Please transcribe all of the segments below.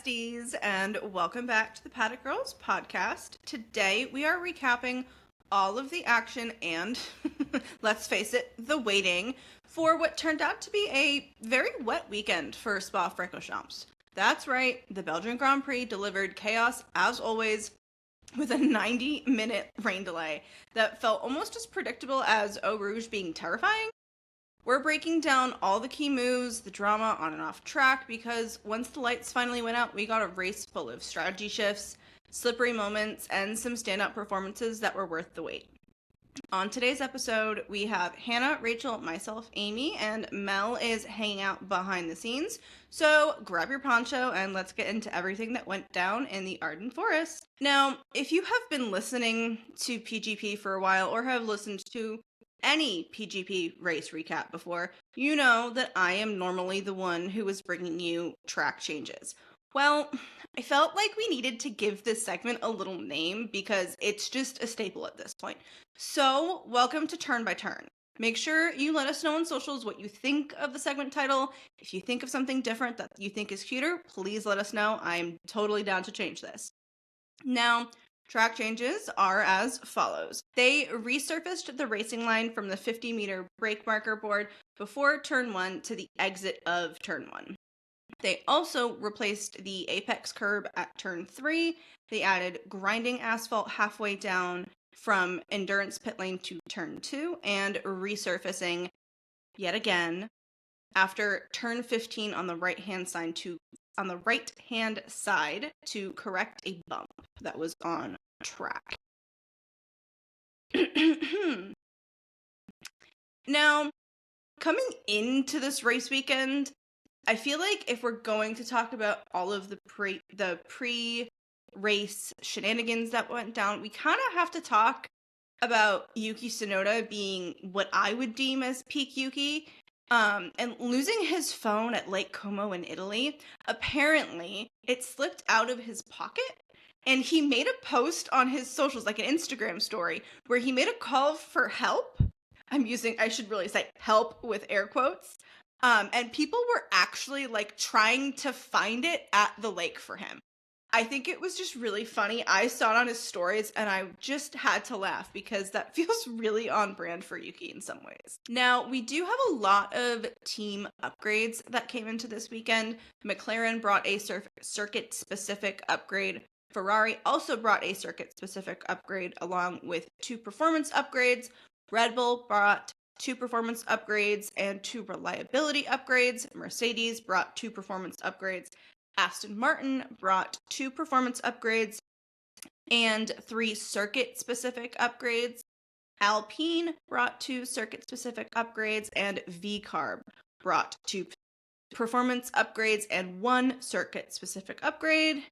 besties, and welcome back to the Paddock Girls Podcast. Today we are recapping all of the action and, let's face it, the waiting for what turned out to be a very wet weekend for Spa-Francorchamps. That's right, the Belgian Grand Prix delivered chaos as always with a 90-minute rain delay that felt almost as predictable as Eau Rouge being terrifying. We're breaking down all the key moves, the drama on and off track, because once the lights finally went out, we got a race full of strategy shifts, slippery moments, and some standout performances that were worth the wait. On today's episode, we have Hannah, Rachel, myself, Amy, and Mel is hanging out behind the scenes. So grab your poncho and let's get into everything that went down in the Ardennes Forest. Now, if you have been listening to PGP for a while or have listened to any PGP race recap before, you know that I am normally the one who is bringing you track changes. Well, I felt like we needed to give this segment a little name because it's just a staple at this point. So, welcome to Turn by Turn. Make sure you let us know on socials what you think of the segment title. If you think of something different that you think is cuter, please let us know. I'm totally down to change this. Now, track changes are as follows. They resurfaced the racing line from the 50-meter brake marker board before turn 1 to the exit of turn 1. They also replaced the apex curb at turn 3. They added grinding asphalt halfway down from endurance pit lane to turn 2 and resurfacing yet again after turn 15 on the right-hand side to correct a bump that was on track. Now, coming into this race weekend, I feel like if we're going to talk about all of the pre-race shenanigans that went down, we kind of have to talk about Yuki Tsunoda being what I would deem as peak Yuki. And losing his phone at Lake Como in Italy, apparently it slipped out of his pocket, and he made a post on his socials, like an Instagram story, where he made a call for help. I should really say help with air quotes. And people were actually like trying to find it at the lake for him. I think it was just really funny. I saw it on his stories and I just had to laugh because that feels really on brand for Yuki in some ways. Now, we do have a lot of team upgrades that came into this weekend. McLaren brought a circuit-specific upgrade. Ferrari also brought a circuit-specific upgrade along with 2 performance upgrades. Red Bull brought 2 performance upgrades and 2 reliability upgrades. Mercedes brought 2 performance upgrades. Aston Martin brought 2 performance upgrades and 3 circuit-specific upgrades. Alpine brought 2 circuit-specific upgrades, and VCarb brought 2 performance upgrades and 1 circuit-specific upgrade.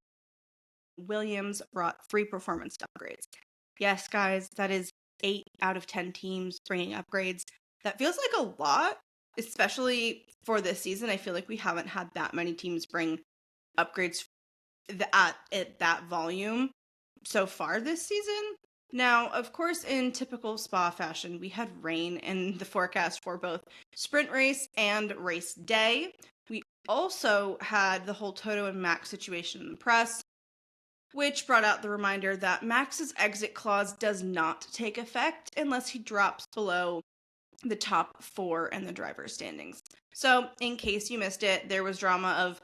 Williams brought 3 performance upgrades. Yes, guys, that is 8 out of 10 teams bringing upgrades. That feels like a lot, especially for this season. I feel like we haven't had that many teams bring upgrades at that volume so far this season. Now, of course, in typical Spa fashion, we had rain in the forecast for both sprint race and race day. We also had the whole Toto and Max situation in the press, which brought out the reminder that Max's exit clause does not take effect unless he drops below the top 4 in the driver's standings. So, in case you missed it, there was drama of,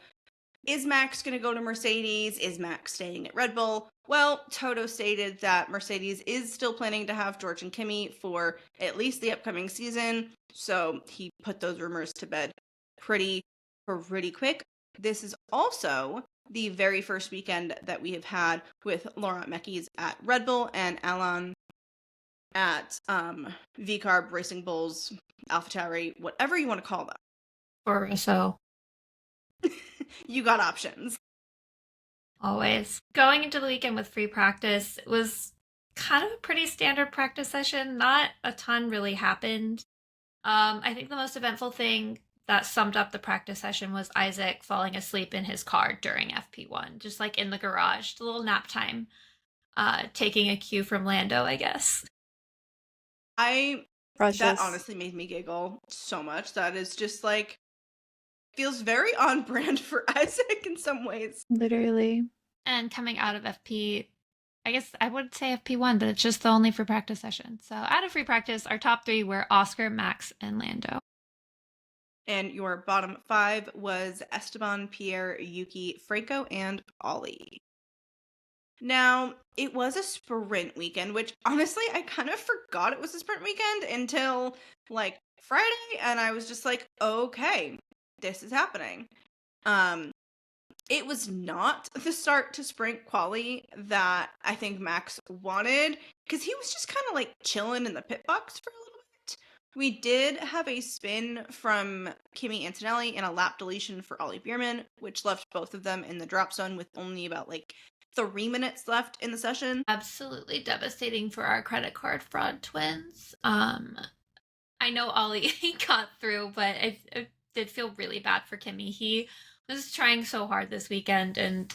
is Max going to go to Mercedes? Is Max staying at Red Bull? Well, Toto stated that Mercedes is still planning to have George and Kimi for at least the upcoming season, so he put those rumors to bed pretty quick. This is also the very first weekend that we have had with Laurent Mekies at Red Bull and Alain at VCarb, Racing Bulls, AlphaTauri, whatever you want to call them. Or so. You got options. Always. Going into the weekend with free practice, it was kind of a pretty standard practice session. Not a ton really happened. I think the most eventful thing that summed up the practice session was Isaac falling asleep in his car during FP1, just like in the garage, the little nap time, taking a cue from Lando, I guess. That honestly made me giggle so much. That is just like, feels very on brand for Isaac in some ways. Literally. And coming out of FP, I guess I would say FP1, but it's just the only free practice session. So out of free practice, our top 3 were Oscar, Max, and Lando. And your bottom 5 was Esteban, Pierre, Yuki, Franco, and Ollie. Now, it was a sprint weekend, which honestly, I kind of forgot it was a sprint weekend until like Friday, and I was just like, okay, this is happening. It was not the start to sprint quali that I think Max wanted, because he was just kind of like chilling in the pit box for a little bit. We did have a spin from Kimi Antonelli and a lap deletion for Ollie Bierman, which left both of them in the drop zone with only about like 3 minutes left in the session. Absolutely devastating for our credit card fraud twins. I know Ollie got through, but it did feel really bad for Kimi. He was trying so hard this weekend, and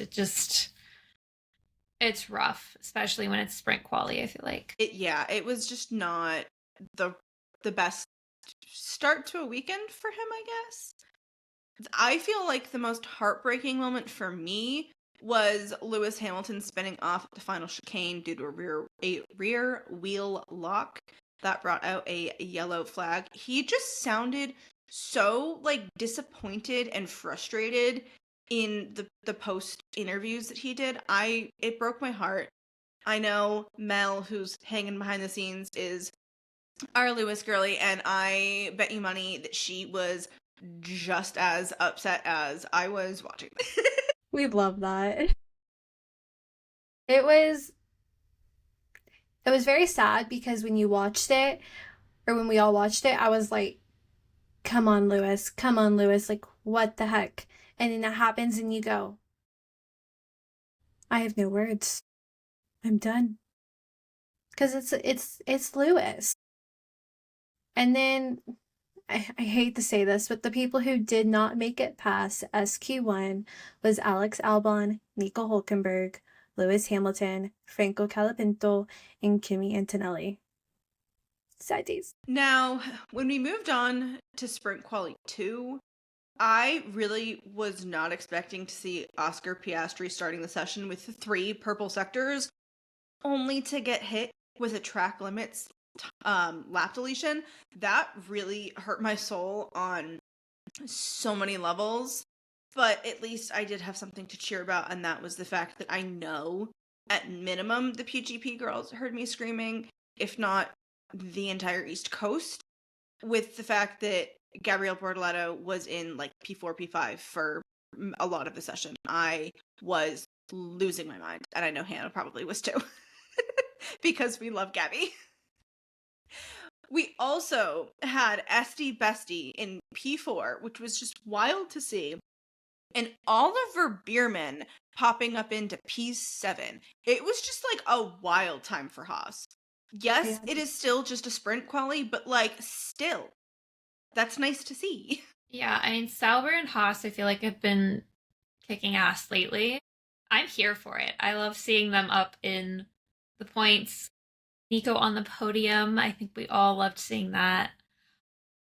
it's rough, especially when it's sprint quali, I feel like. It was just not the best start to a weekend for him, I guess. I feel like the most heartbreaking moment for me was Lewis Hamilton spinning off the final chicane due to a rear wheel lock that brought out a yellow flag. He just sounded so like disappointed and frustrated in the post interviews that he did. It broke my heart. I know Mel, who's hanging behind the scenes, is our Lewis girly, and I bet you money that she was just as upset as I was watching this. We love that. It was very sad because when you watched it, or when we all watched it, I was like, come on, Lewis, like, what the heck? And then that happens and you go, I have no words. I'm done. Because it's Lewis. And then, I hate to say this, but the people who did not make it past SQ1 was Alex Albon, Nico Hulkenberg, Lewis Hamilton, Franco Colapinto, and Kimi Antonelli. Sad days. Now, when we moved on to Sprint Quali 2, I really was not expecting to see Oscar Piastri starting the session with 3 purple sectors, only to get hit with a track limits lap deletion. That really hurt my soul on so many levels, but at least I did have something to cheer about, and that was the fact that I know at minimum the PGP girls heard me screaming, if not the entire East Coast, with the fact that Gabriel Bortoleto was in like P4, P5 for a lot of the session. I was losing my mind, and I know Hannah probably was too, because we love Gabby. We also had Esty Bestie in P4, which was just wild to see, and Oliver Bierman popping up into P7. It was just like a wild time for Haas. Yes, it is still just a sprint quali, but like still, that's nice to see. Yeah, I mean, Sauber and Haas, I feel like have been kicking ass lately. I'm here for it. I love seeing them up in the points. Nico on the podium. I think we all loved seeing that.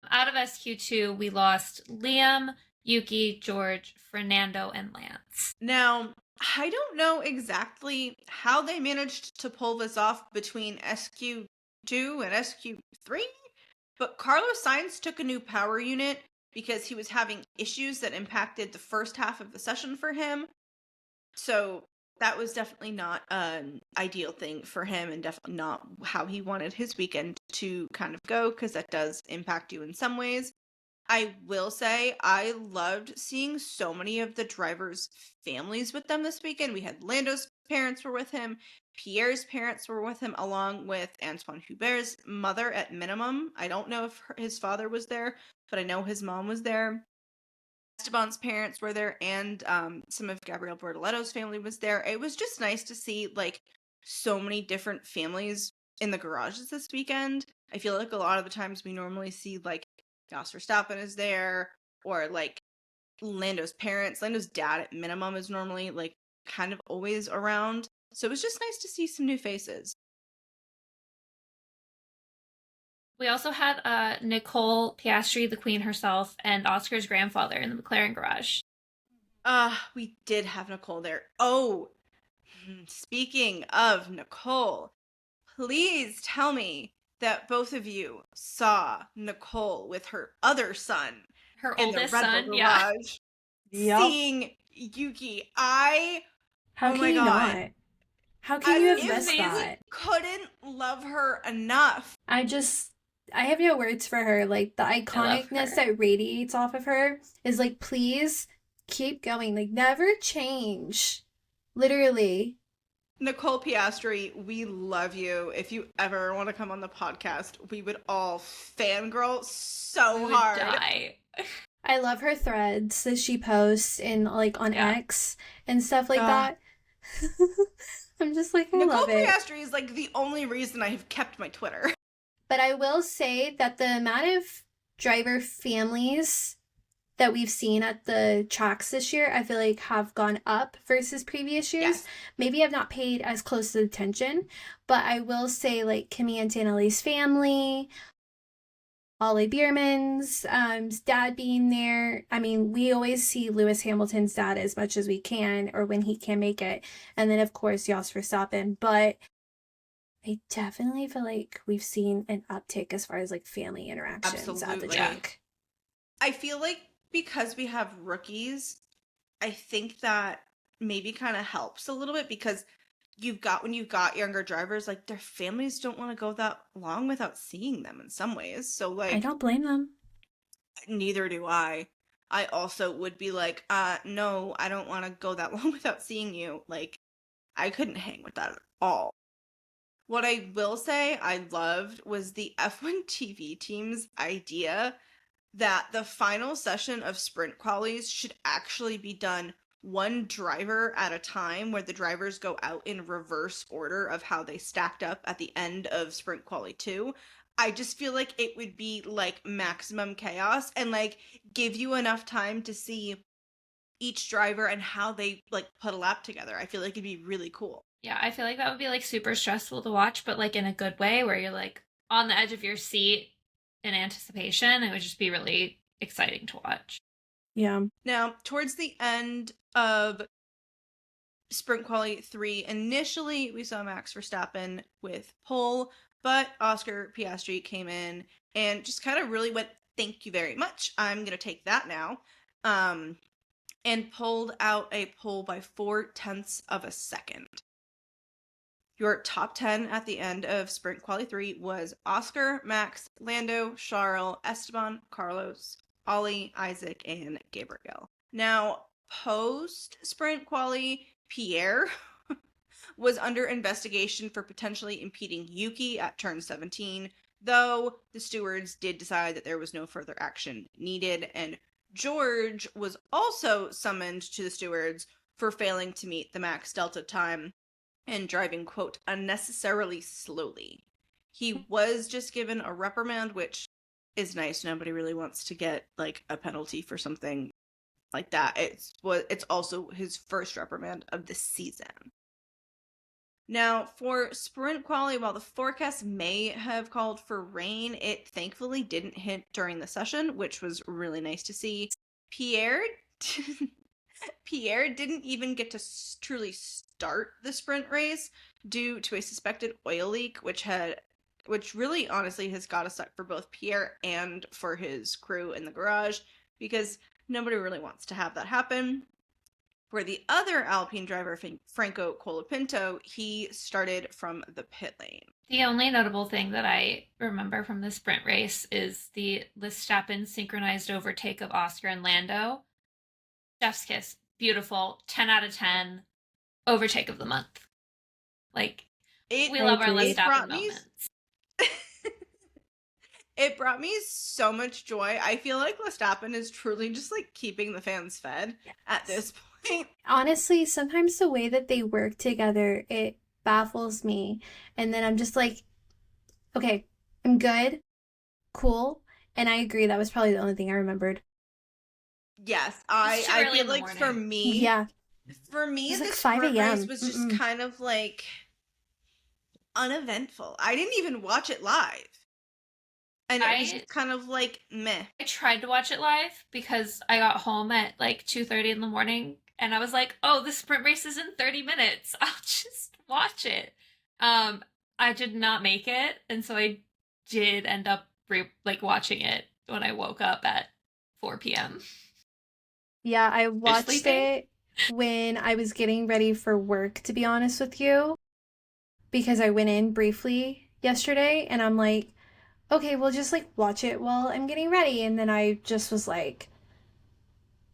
Out of SQ2, we lost Liam, Yuki, George, Fernando, and Lance. Now, I don't know exactly how they managed to pull this off between SQ2 and SQ3, but Carlos Sainz took a new power unit because he was having issues that impacted the first half of the session for him. So that was definitely not an ideal thing for him, and definitely not how he wanted his weekend to kind of go, because that does impact you in some ways. I will say I loved seeing so many of the drivers' families with them this weekend. We had Lando's parents were with him, Pierre's parents were with him, along with Antoine Hubert's mother at minimum. I don't know if his father was there, but I know his mom was there. Esteban's parents were there, and some of Gabriel Bortoleto's family was there. It was just nice to see like so many different families in the garages this weekend. I feel like a lot of the times we normally see like Jos Verstappen is there, or like Lando's parents. Lando's dad at minimum is normally like kind of always around. So it was just nice to see some new faces. We also had Nicole Piastri, the queen herself, and Oscar's grandfather in the McLaren garage. We did have Nicole there. Oh, speaking of Nicole, please tell me that both of you saw Nicole with her other son Her in the oldest Red son, Bull yeah. garage, Yep. seeing Yuki. How oh can my you God. not? How can you have It's missed amazing. that? Couldn't love her enough. I have no words for her. Like, the iconicness that radiates off of her is like, please keep going. Like, never change. Literally. Nicole Piastri, we love you. If you ever want to come on the podcast, we would all fangirl so We would hard. die. I love her threads that she posts in, like, on X and stuff like that. I'm just like, I love it. Nicole Piastri is like the only reason I have kept my Twitter. But I will say that the amount of driver families that we've seen at the tracks this year, I feel like have gone up versus previous years. Yes. Maybe I've not paid as close attention, but I will say, like, Kimi Antonelli's family, Ollie Bierman's dad being there. I mean, we always see Lewis Hamilton's dad as much as we can, or when he can make it. And then, of course, Jos Verstappen. But I definitely feel like we've seen an uptick as far as, like, family interactions at the track. I feel like because we have rookies, I think that maybe kind of helps a little bit, because when you've got younger drivers, like, their families don't want to go that long without seeing them in some ways. So, like, I don't blame them. Neither do I. I also would be like, no, I don't want to go that long without seeing you. Like, I couldn't hang with that at all. What I will say I loved was the F1 TV team's idea that the final session of sprint qualies should actually be done one driver at a time, where the drivers go out in reverse order of how they stacked up at the end of sprint quali 2. I just feel like it would be like maximum chaos and like give you enough time to see each driver and how they like put a lap together. I feel like it'd be really cool. Yeah, I feel like that would be like super stressful to watch, but like in a good way, where you're like on the edge of your seat in anticipation. It would just be really exciting to watch. Yeah. Now, towards the end of sprint quali 3, initially we saw Max Verstappen with pole, but Oscar Piastri came in and just kind of really went, thank you very much, I'm going to take that now, and pulled out a pole by 0.4 of a second. Your top 10 at the end of sprint quali 3 was Oscar, Max, Lando, Charles, Esteban, Carlos, Ollie, Isaac, and Gabriel. Now, post-sprint quali, Pierre was under investigation for potentially impeding Yuki at turn 17, though the stewards did decide that there was no further action needed, and George was also summoned to the stewards for failing to meet the max delta time and driving, quote, unnecessarily slowly. He was just given a reprimand, which is nice. Nobody really wants to get, like, a penalty for something like that. It's also his first reprimand of the season. Now, for sprint quali, while the forecast may have called for rain, it thankfully didn't hit during the session, which was really nice to see. Pierre didn't even get to truly start the sprint race due to a suspected oil leak, which really honestly has got to suck for both Pierre and for his crew in the garage, because nobody really wants to have that happen. For the other Alpine driver, Franco Colapinto, he started from the pit lane. The only notable thing that I remember from the sprint race is the Verstappen synchronized overtake of Oscar and Lando. Chef's kiss. Beautiful. 10 out of 10. Overtake of the month. Like, we love our Verstappen moments. It brought me so much joy. I feel like Verstappen is truly just like keeping the fans fed at this point. Honestly, sometimes the way that they work together, it baffles me. And then I'm just like, okay, I'm good, cool. And I agree, that was probably the only thing I remembered. Yes, I feel like for me, this like sprint race was just kind of like uneventful. I didn't even watch it live. And it was just kind of like meh. I tried to watch it live because I got home at like 2:30 in the morning and I was like, oh, the sprint race is in 30 minutes. I'll just watch it. I did not make it, and so I did end up watching it when I woke up at 4 p.m. Yeah, I watched it when I was getting ready for work, to be honest with you, because I went in briefly yesterday and I'm like, okay, we'll just like watch it while I'm getting ready. And then I just was like,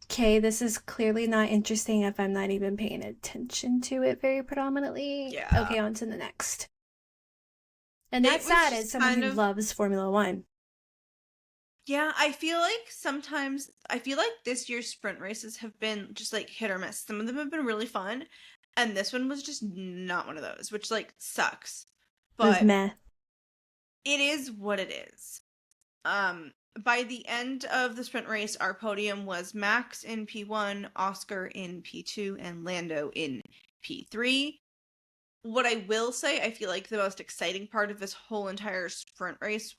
okay, this is clearly not interesting if I'm not even paying attention to it very predominantly. Yeah. Okay, on to the next. And that's sad as someone who loves Formula One. Yeah, I feel like this year's sprint races have been just like hit or miss. Some of them have been really fun, and this one was just not one of those, which like sucks. But it was meh. It is what it is. By the end of the sprint race, our podium was Max in P1, Oscar in P2, and Lando in P3. What I will say, I feel like the most exciting part of this whole entire sprint race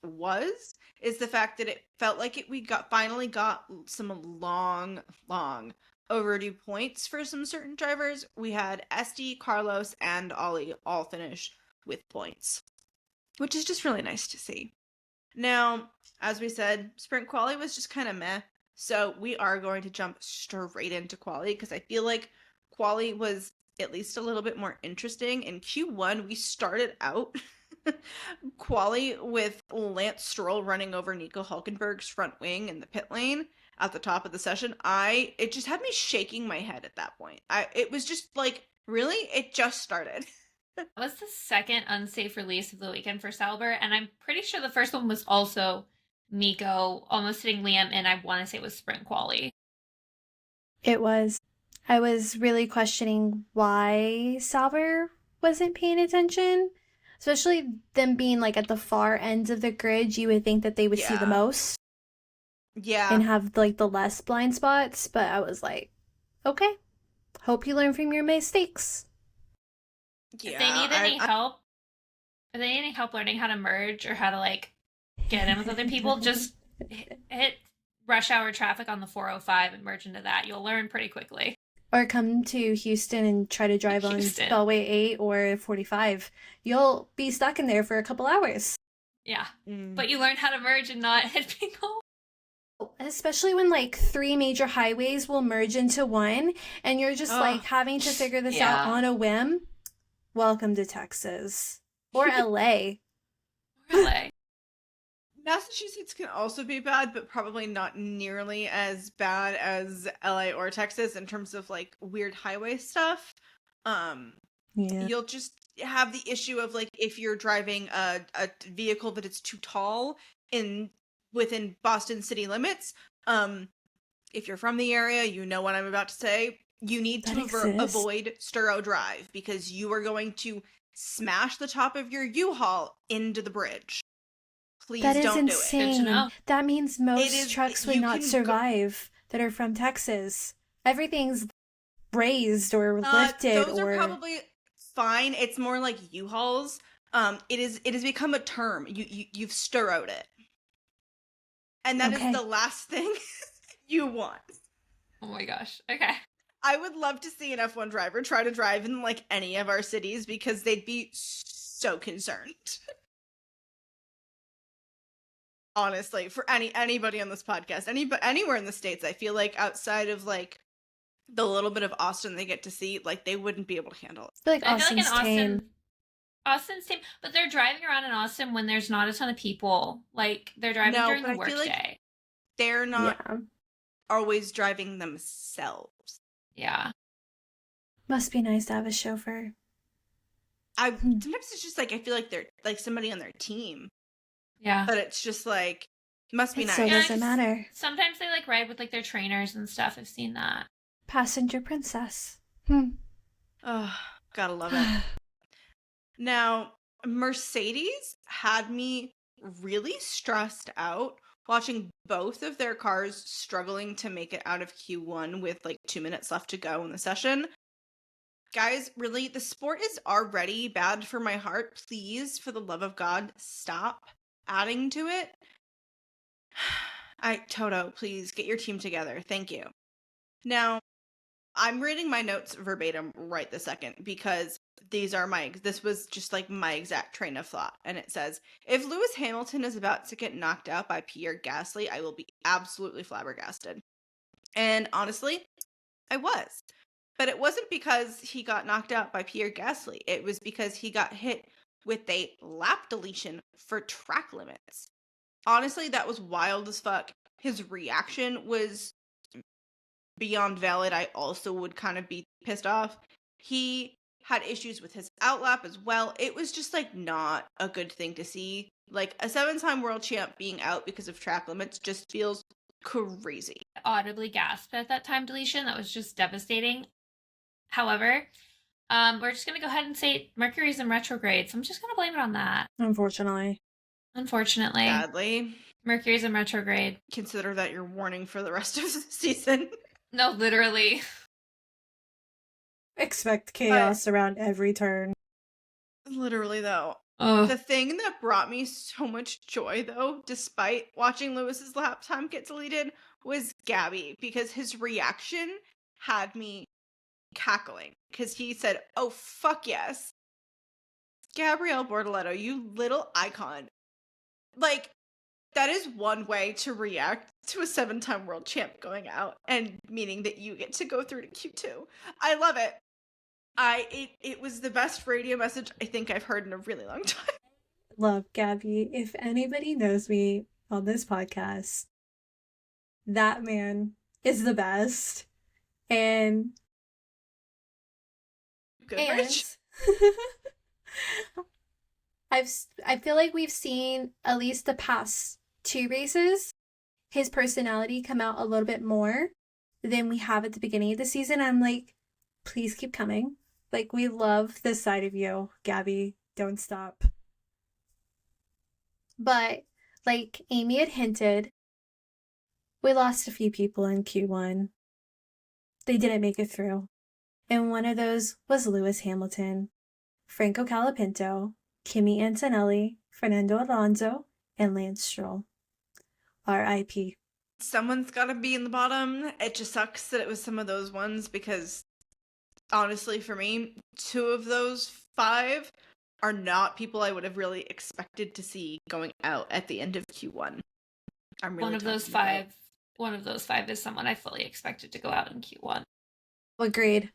is the fact that it felt like we finally got some long overdue points for some certain drivers. We had Esty, Carlos, and Ollie all finish with points, which is just really nice to see. Now, as we said, sprint quali was just kind of meh, so we are going to jump straight into quali because I feel like quali was at least a little bit more interesting. In Q1, we started out quali with Lance Stroll running over Nico Hülkenberg's front wing in the pit lane at the top of the session. It just had me shaking my head at that point. It was just like, really? It just started. That was the second unsafe release of the weekend for Sauber, and I'm pretty sure the first one was also Nico almost hitting Liam, and I want to say it was sprint quali. It was. I was really questioning why Sauber wasn't paying attention, especially them being like at the far ends of the grid. You would think that they would see the most. Yeah. And have like the less blind spots, but I was like, okay, hope you learn from your mistakes. Yeah, if they need any help, if they need any help learning how to merge or how to like get in with other people, just hit rush hour traffic on the 405 and merge into that. You'll learn pretty quickly. Or come to Houston and try to drive on Beltway 8 or 45. You'll be stuck in there for a couple hours. Yeah, but you learn how to merge and not hit people. Especially when like 3 major highways will merge into one and you're just like having to figure this out on a whim. Welcome to Texas. Or LA. Massachusetts can also be bad, but probably not nearly as bad as LA or Texas in terms of like weird highway stuff. You'll just have the issue of like if you're driving a vehicle that is too tall within Boston city limits. If you're from the area, you know what I'm about to say. You need to avoid Sturo Drive because you are going to smash the top of your U-Haul into the bridge. Please don't do it. That is insane. That means most trucks would not survive that are from Texas. Everything's raised or lifted. Those are probably fine. It's more like U-Hauls. It has become a term. You've Sturoed it. And that is the last thing you want. Oh my gosh. Okay. I would love to see an F1 driver try to drive in like any of our cities because they'd be so concerned. Honestly, for anybody on this podcast, anywhere in the States, I feel like outside of like the little bit of Austin they get to see, like they wouldn't be able to handle it. I feel like Austin's tame, but they're driving around in Austin when there's not a ton of people. Like they're driving during the workday. Like they're not always driving themselves. Yeah. Must be nice to have a chauffeur. Sometimes it's just like I feel like they're like somebody on their team. Yeah. But it's just like must be nice. So doesn't matter. Sometimes they like ride with like their trainers and stuff. I've seen that. Passenger princess. Oh, gotta love it. Now, Mercedes had me really stressed out watching both of their cars struggling to make it out of Q1 with like 2 minutes left to go in the session. Guys, really, the sport is already bad for my heart. Please, for the love of God, stop adding to it. Toto, please get your team together. Thank you. Now, I'm reading my notes verbatim right this second because this was just like my exact train of thought. And it says, if Lewis Hamilton is about to get knocked out by Pierre Gasly, I will be absolutely flabbergasted. And honestly, I was. But it wasn't because he got knocked out by Pierre Gasly. It was because he got hit with a lap deletion for track limits. Honestly, that was wild as fuck. His reaction was beyond valid. I also would kind of be pissed off. He had issues with his outlap as well. It was just like not a good thing to see. Like a 7-time world champ being out because of track limits just feels crazy. Audibly gasped at that time deletion. That was just devastating. However, we're just going to go ahead and say Mercury's in retrograde, so I'm just going to blame it on that. Unfortunately. Sadly. Mercury's in retrograde. Consider that your warning for the rest of the season. No, literally. Expect chaos around every turn. Literally, though. Oh. The thing that brought me so much joy, though, despite watching Lewis's lap time get deleted, was Gabby, because his reaction had me cackling. Because he said, oh, fuck yes. Gabrielle Bortoletto, you little icon. Like, that is one way to react to a 7-time world champ going out, and meaning that you get to go through to Q2. I love it. It was the best radio message I think I've heard in a really long time. Love Gabby. If anybody knows me on this podcast, that man is the best. And Goodrich. I feel like we've seen at least the past 2 races his personality come out a little bit more than we have at the beginning of the season. I'm like, please keep coming. Like, we love this side of you, Gabby. Don't stop. But like Amy had hinted, we lost a few people in Q1. They didn't make it through. And one of those was Lewis Hamilton, Franco Colapinto, Kimi Antonelli, Fernando Alonso, and Lance Stroll. R.I.P. Someone's gotta be in the bottom. It just sucks that it was some of those ones because, honestly, for me, 2 of those 5 are not people I would have really expected to see going out at the end of Q1. I'm really one of those 5 is someone I fully expected to go out in Q1. Agreed.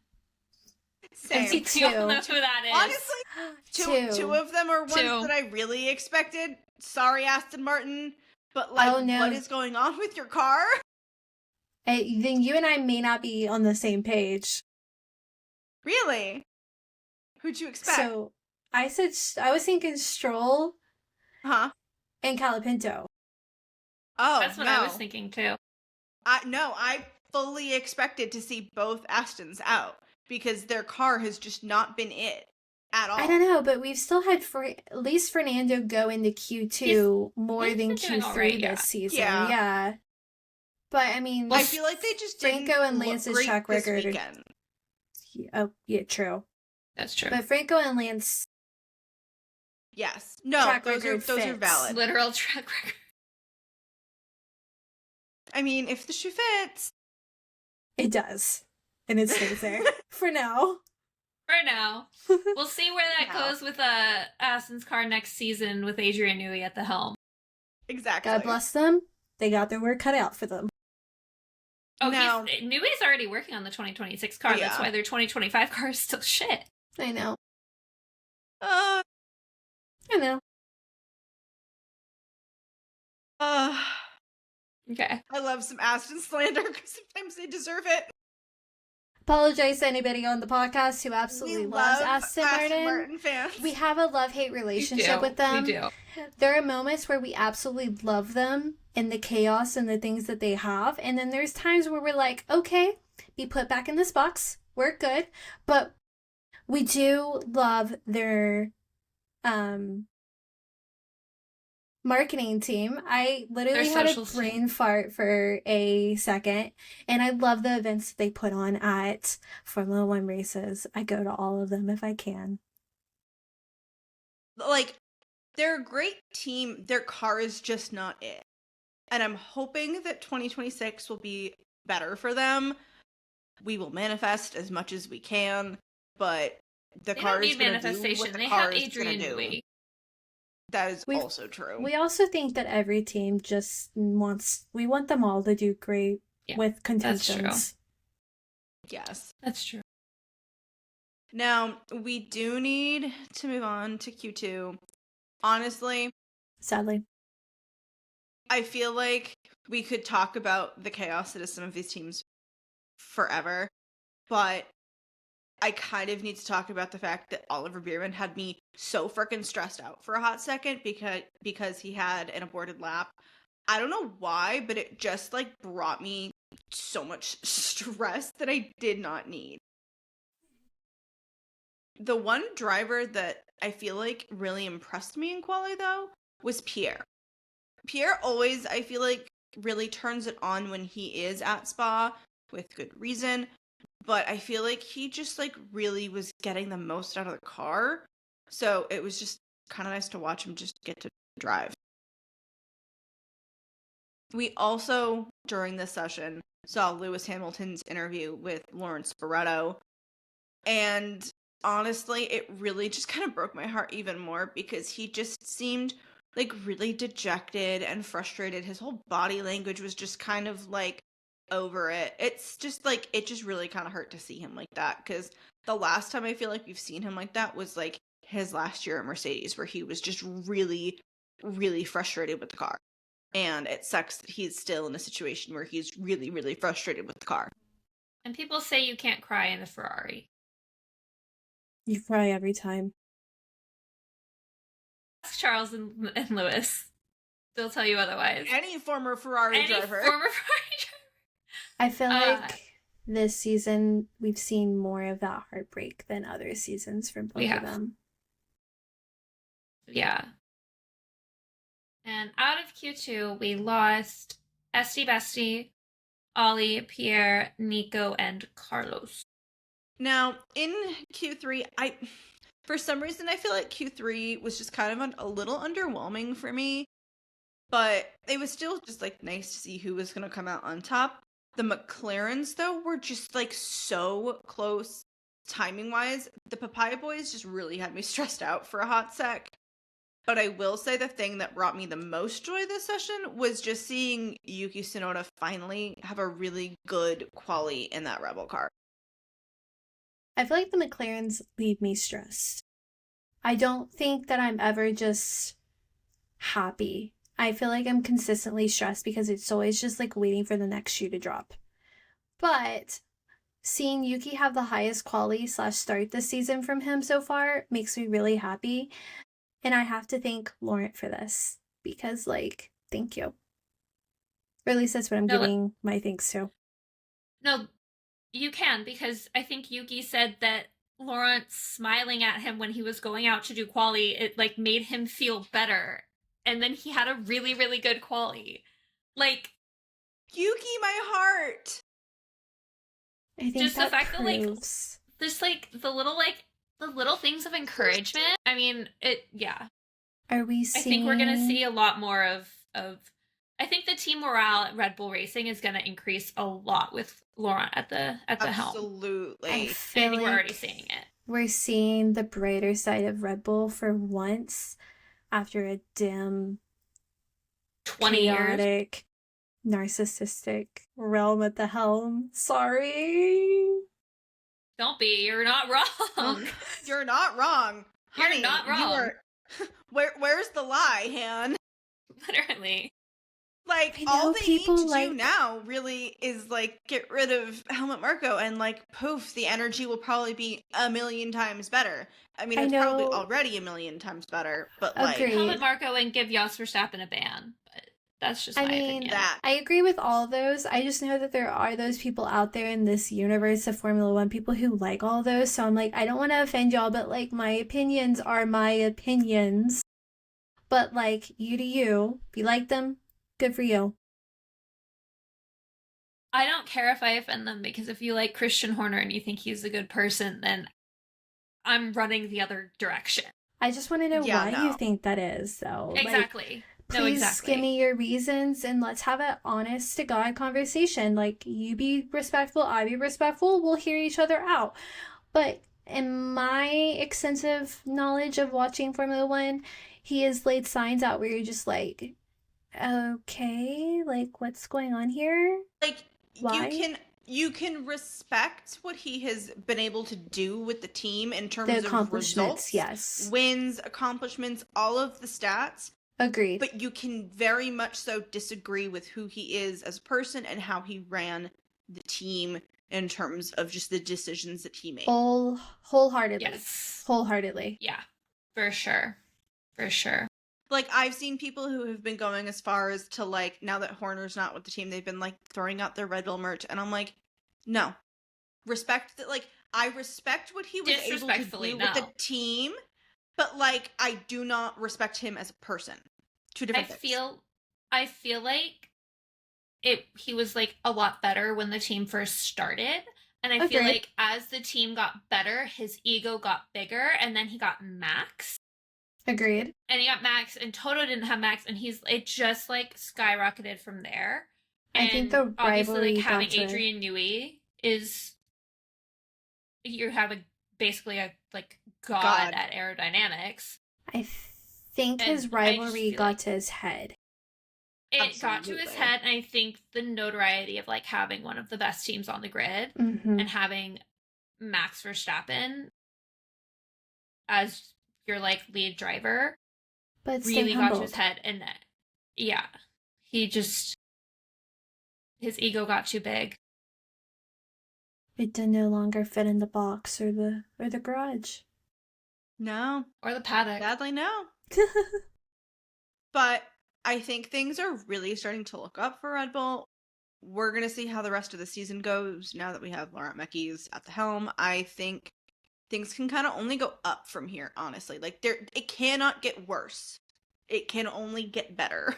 Same. You all know who that is. Honestly, two of them are ones that I really expected. Sorry, Aston Martin, but like, what is going on with your car? Then you and I may not be on the same page. Really? Who'd you expect? So I was thinking Stroll, and Colapinto. Oh, that's what I was thinking too. I fully expected to see both Astons out because their car has just not been it at all. I don't know, but we've still had at least Fernando go into Q2 more than Q3 this season. Yeah. But I mean, I feel like they just Franco and Lance's track record. True. That's true. But Franco and Lance. Yes. No, those are valid. Literal track record. I mean, if the shoe fits. It does. And it stays there. For now. We'll see where that goes with Aston's car next season with Adrian Newey at the helm. Exactly. God bless them. They got their work cut out for them. Oh, Newey's already working on the 2026 car. Yeah. That's why their 2025 car is still shit. I know. I know. Okay. I love some Aston slander because sometimes they deserve it. Apologize to anybody on the podcast who absolutely loves Aston Martin fans. We have a love-hate relationship with them. We do. There are moments where we absolutely love them and the chaos and the things that they have. And then there's times where we're like, okay, be put back in this box. We're good. But we do love their marketing team. I literally had a brain fart for a second, and I love the events that they put on at Formula 1 races. I go to all of them if I can. Like, they're a great team. Their car is just not it. And I'm hoping that 2026 will be better for them. We will manifest as much as we can, but the car is going to do what the car is going to do. That is also true. We also think that every team just we want them all to do great with contentions. That's true. Yes. That's true. Now, we do need to move on to Q2. Honestly. Sadly. I feel like we could talk about the chaos that is some of these teams forever, but I kind of need to talk about the fact that Oliver Bierman had me so freaking stressed out for a hot second because he had an aborted lap. I don't know why, but it just like brought me so much stress that I did not need. The one driver that I feel like really impressed me in quali though was Pierre. Pierre always, I feel like, really turns it on when he is at Spa with good reason, but I feel like he just like really was getting the most out of the car. So it was just kind of nice to watch him just get to drive. We also, during this session, saw Lewis Hamilton's interview with Lawrence Barretto. And honestly, it really just kind of broke my heart even more because he just seemed like really dejected and frustrated. His whole body language was just kind of like over it. It's just like, it just really kind of hurt to see him like that, because the last time I feel like we've seen him like that was like his last year at Mercedes, where he was just really, really frustrated with the car. And it sucks that he's still in a situation where he's really, really frustrated with the car. And people say you can't cry in a Ferrari. You cry every time. Ask Charles and Lewis. They'll tell you otherwise. Any former Ferrari driver. I feel like this season we've seen more of that heartbreak than other seasons from both of them. Yeah. And out of Q2, we lost Esti Besti, Ollie, Pierre, Nico, and Carlos. Now, in Q3, for some reason, I feel like Q3 was just kind of a little underwhelming for me. But it was still just, like, nice to see who was going to come out on top. The McLarens, though, were just, like, so close timing-wise. The Papaya Boys just really had me stressed out for a hot sec. But I will say the thing that brought me the most joy this session was just seeing Yuki Tsunoda finally have a really good quali in that Rebel car. I feel like the McLarens leave me stressed. I don't think that I'm ever just happy. I feel like I'm consistently stressed because it's always just like waiting for the next shoe to drop. But seeing Yuki have the highest quali / start this season from him so far makes me really happy. And I have to thank Laurent for this because, like, thank you. Or at least that's what I'm giving my thanks to. No, you can, because I think Yuki said that Laurent smiling at him when he was going out to do quali, it, like, made him feel better. And then he had a really, really good quali. Like, Yuki, my heart! I think just that the fact proves... that, like, just, like, the little things of encouragement. I mean, Are we seeing... I think we're going to see a lot more of... I think the team morale at Red Bull Racing is going to increase a lot with Laurent at the helm. Absolutely. I think we're already seeing it. We're seeing the brighter side of Red Bull for once after a dim, 20 chaotic, narcissistic realm at the helm. Sorry. Don't be. You're not wrong. You're not wrong. Honey, you're not wrong. Where's the lie, Han? Literally. Like, all they need to do now really is, like, get rid of Helmut Marko and, like, poof, the energy will probably be a million times better. I mean, it's probably already a million times better, but, like... Helmut Marko and give Jos Verstappen a ban. But that's just my opinion. I agree with all those. I just know that there are those people out there in this universe of Formula One, people who like all those, so I'm like, I don't want to offend y'all, but, like, my opinions are my opinions. But, like, you do you. If you like them, good for you. I don't care if I offend them, because if you like Christian Horner and you think he's a good person, then I'm running the other direction. I just want to know why you think that is, though. Exactly. Please exactly. give me your reasons and let's have an honest to God conversation. Like, you be respectful, I be respectful, we'll hear each other out. But in my extensive knowledge of watching Formula One, he has laid signs out where you're just like, okay, like, what's going on here? Like, Why? you can respect what he has been able to do with the team in The terms of accomplishments, results, yes. wins, accomplishments, all of the stats. Agreed. But you can very much so disagree with who he is as a person and how he ran the team in terms of just the decisions that he made. Wholeheartedly. Yes. Wholeheartedly. Yeah, for sure. For sure. Like, I've seen people who have been going as far as to, like, now that Horner's not with the team, they've been, like, throwing out their Red Bull merch. And I'm like, no. Respect that. Like, I respect what he was able to do with the team, but, like, I do not respect him as a person. Two different things. I feel like he was, like, a lot better when the team first started. And I feel like as the team got better, his ego got bigger, and then he got Max. Agreed. And he got Max, and Toto didn't have Max, and it just, like, skyrocketed from there. I think the rivalry, obviously, like, having Adrian Newey is, you're having basically a, like, god at aerodynamics. I think his rivalry got to his head. It got to his head, and I think the notoriety of, like, having one of the best teams on the grid and having Max Verstappen as your, like, lead driver really got to his head. And yeah, his ego got too big. It did no longer fit in the box or the garage. No. Or the paddock. Sadly, no. But I think things are really starting to look up for Red Bull. We're going to see how the rest of the season goes now that we have Laurent Mekies at the helm. I think things can kind of only go up from here, honestly. Like, it cannot get worse. It can only get better.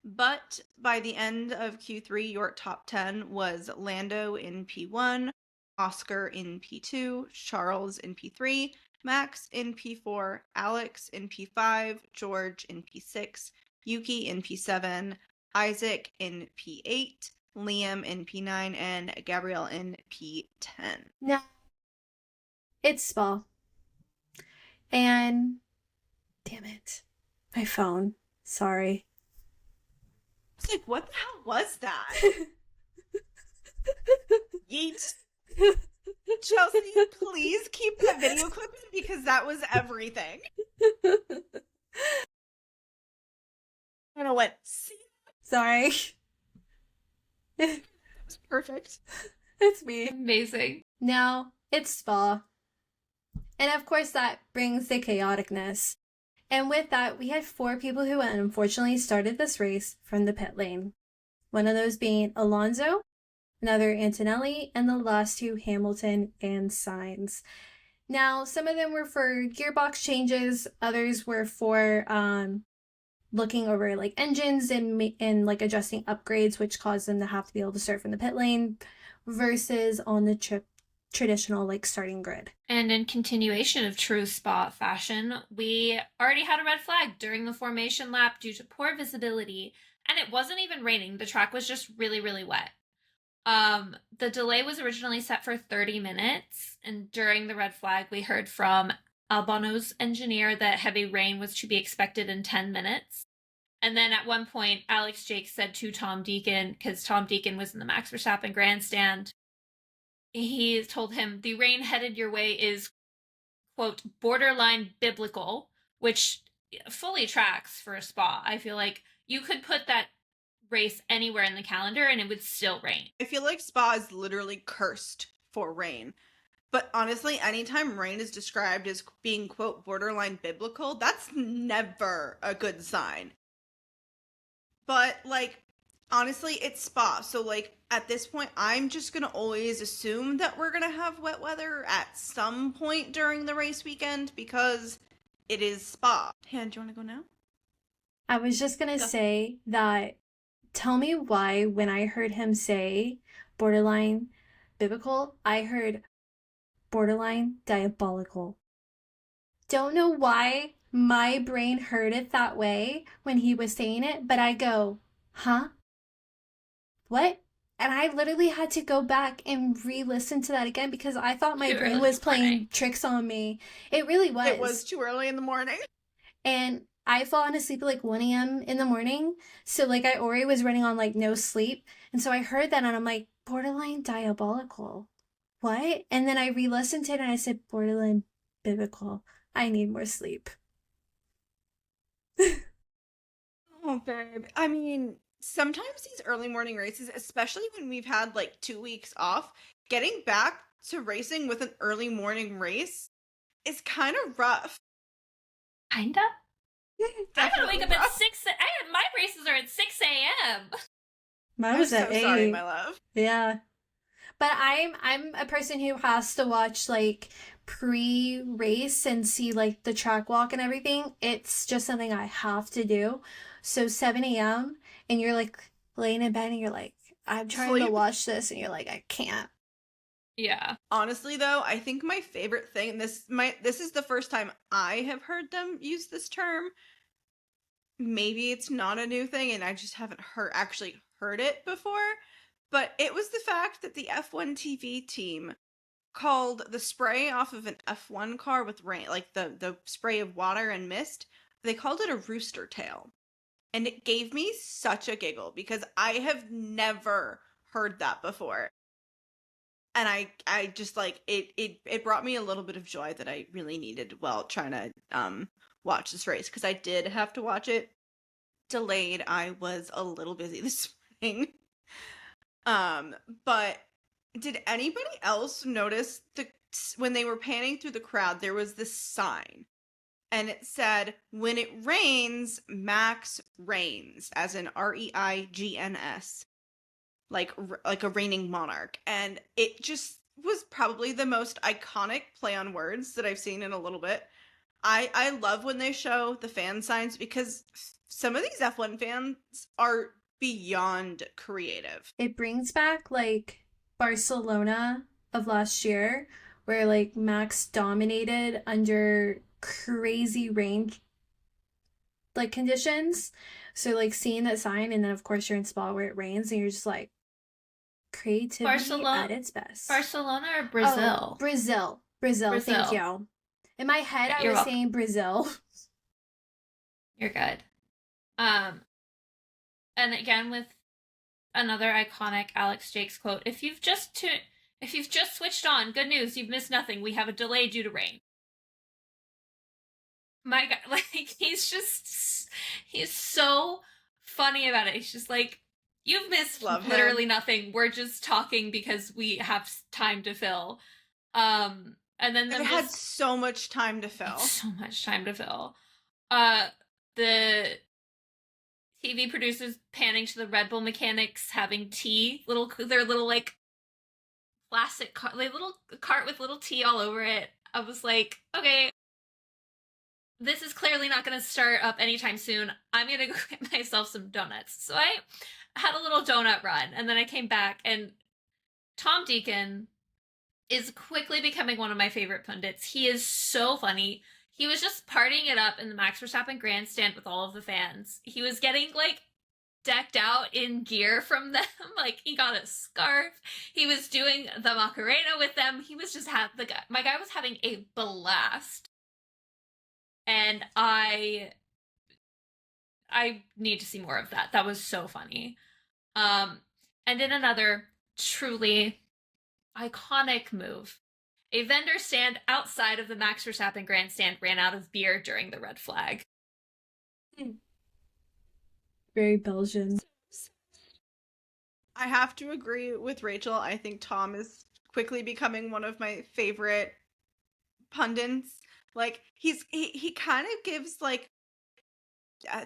But by the end of Q3, your top 10 was Lando in P1, Oscar in P2, Charles in P3, Max in P4, Alex in P5, George in P6, Yuki in P7, Isaac in P8, Liam in P9, and Gabrielle in P10. Now, it's Spa. And, damn it, my phone. Sorry. It's like, what the hell was that? Yeet. Chelsea, please keep that video clip in because that was everything. And I went, see? Sorry. That was perfect. It's me. Amazing. Now, it's Spa. And of course, that brings the chaoticness. And with that, we had 4 people who unfortunately started this race from the pit lane. One of those being Alonso, another Antonelli, and the last 2 Hamilton and Sainz. Now, some of them were for gearbox changes, others were for looking over like engines and like adjusting upgrades, which caused them to have to be able to start from the pit lane versus on the traditional like starting grid. And in continuation of true Spa fashion, we already had a red flag during the formation lap due to poor visibility, and it wasn't even raining. The track was just really, really wet. The delay was originally set for 30 minutes, and during the red flag, we heard from Albano's engineer that heavy rain was to be expected in 10 minutes. And then at one point, Alex Jake said to Tom Deacon, because Tom Deacon was in the Max Verstappen grandstand, he told him, the rain headed your way is, quote, borderline biblical, which fully tracks for a Spa. I feel like you could put that race anywhere in the calendar and it would still rain. I feel like Spa is literally cursed for rain. But honestly, anytime rain is described as being, quote, borderline biblical, that's never a good sign. But, like, honestly, it's Spa. So, like, at this point, I'm just going to always assume that we're going to have wet weather at some point during the race weekend because it is Spa. Han, do you want to go now? I was just going to say that, tell me why when I heard him say borderline biblical, I heard borderline diabolical. Don't know why, my brain heard it that way when he was saying it, but I go, huh? What? And I literally had to go back and re-listen to that again because I thought my brain was playing tricks on me. It really was. It was too early in the morning. And I fallen asleep at like 1 a.m. in the morning. So like I already was running on like no sleep. And so I heard that and I'm like, borderline diabolical. What? And then I re-listened to it and I said, borderline biblical. I need more sleep. Oh, babe. I mean, sometimes these early morning races, especially when we've had like 2 weeks off, getting back to racing with an early morning race is kind of rough. Kinda? I gotta wake up at 6. My races are at 6 a.m. Mine was at 8. Sorry, my love. Yeah. But I'm a person who has to watch like pre-race and see like the track walk and everything. It's just something I have to do. So 7 a.m. and you're like laying in bed and you're like, I'm trying to watch this and you're like, I can't. Yeah. Honestly though, I think my favorite thing, this is the first time I have heard them use this term. Maybe it's not a new thing and I just haven't actually heard it before. But it was the fact that the F1 TV team called the spray off of an F1 car with rain, like the spray of water and mist, they called it a rooster tail. And it gave me such a giggle because I have never heard that before. And I just like, it brought me a little bit of joy that I really needed while trying to watch this race. Because I did have to watch it delayed. I was a little busy this morning. But did anybody else notice when they were panning through the crowd, there was this sign and it said, when it rains, Max reigns, as in REIGNS, like a reigning monarch. And it just was probably the most iconic play on words that I've seen in a little bit. I love when they show the fan signs because some of these F1 fans are beyond creative. It brings back like Barcelona of last year where like Max dominated under crazy rain like conditions. So like seeing that sign and then of course you're in Spa where it rains and you're just like creativity at its best. Barcelona or Brazil? Oh, Brazil. Thank you. In my head I was saying Brazil. You're good. And again, with another iconic Alex Jakes quote, if you've just switched on, good news, you've missed nothing. We have a delay due to rain. My God, like, he's so funny about it. He's just like, you've missed literally nothing. We're just talking because we have time to fill. And then they had so much time to fill. So much time to fill. The TV producers panning to the Red Bull mechanics having tea, their little like plastic cart, like little cart with little tea all over it. I was like, okay, this is clearly not going to start up anytime soon. I'm going to go get myself some donuts. So I had a little donut run and then I came back and Tom Deacon is quickly becoming one of my favorite pundits. He is so funny. He was just partying it up in the Max Verstappen grandstand with all of the fans. He was getting, like, decked out in gear from them. Like, he got a scarf. He was doing the Macarena with them. He was just my guy was having a blast. And I need to see more of that. That was so funny. And in another truly iconic move, a vendor stand outside of the Max Verstappen grandstand ran out of beer during the red flag. Very Belgian. I have to agree with Rachel. I think Tom is quickly becoming one of my favorite pundits. Like, he kind of gives, like,